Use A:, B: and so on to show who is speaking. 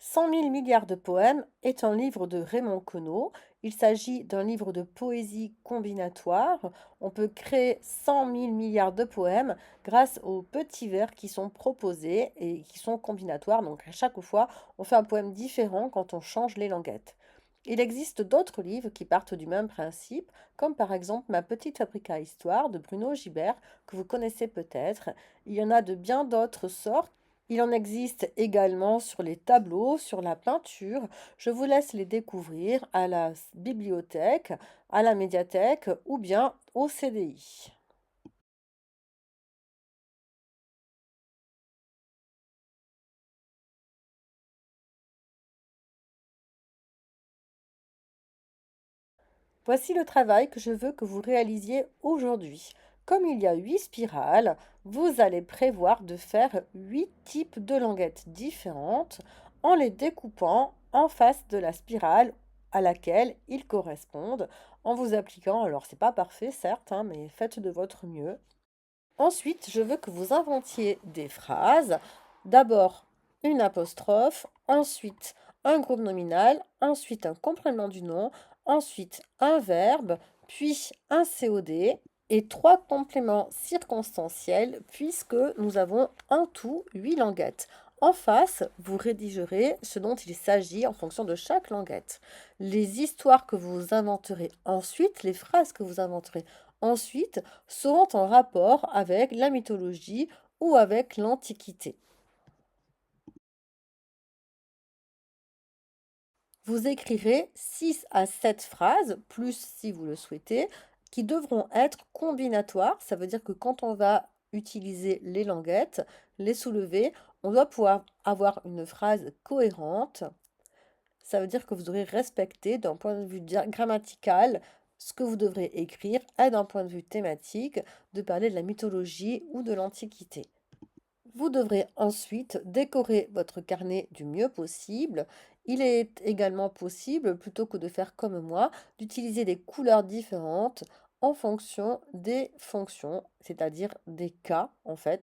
A: 100 000 milliards de poèmes est un livre de Raymond Queneau. Il s'agit d'un livre de poésie combinatoire. On peut créer 100 000 milliards de poèmes grâce aux petits vers qui sont proposés et qui sont combinatoires. Donc à chaque fois, on fait un poème différent quand on change les languettes. Il existe d'autres livres qui partent du même principe, comme par exemple Ma petite fabrique à histoire de Bruno Gibert, que vous connaissez peut-être. Il y en a de bien d'autres sortes. Il en existe également sur les tableaux, sur la peinture. Je vous laisse les découvrir à la bibliothèque, à la médiathèque ou bien au CDI. Voici le travail que je veux que vous réalisiez aujourd'hui. Comme il y a 8 spirales, vous allez prévoir de faire 8 types de languettes différentes en les découpant en face de la spirale à laquelle ils correspondent, en vous appliquant, alors c'est pas parfait certes, hein, mais faites de votre mieux. Ensuite, je veux que vous inventiez des phrases. D'abord une apostrophe, ensuite un groupe nominal, ensuite un complément du nom, ensuite un verbe, puis un COD et trois compléments circonstanciels puisque nous avons en tout 8 languettes. En face, vous rédigerez ce dont il s'agit en fonction de chaque languette. Les histoires que vous inventerez ensuite, les phrases que vous inventerez ensuite, seront en rapport avec la mythologie ou avec l'Antiquité. Vous écrirez 6 à 7 phrases, plus si vous le souhaitez, qui devront être combinatoires. Ça veut dire que quand on va utiliser les languettes, les soulever, on doit pouvoir avoir une phrase cohérente. Ça veut dire que vous aurez respecté d'un point de vue grammatical ce que vous devrez écrire et d'un point de vue thématique de parler de la mythologie ou de l'Antiquité. Vous devrez ensuite décorer votre carnet du mieux possible. Il est également possible, plutôt que de faire comme moi, d'utiliser des couleurs différentes en fonction des fonctions, c'est-à-dire des cas en fait.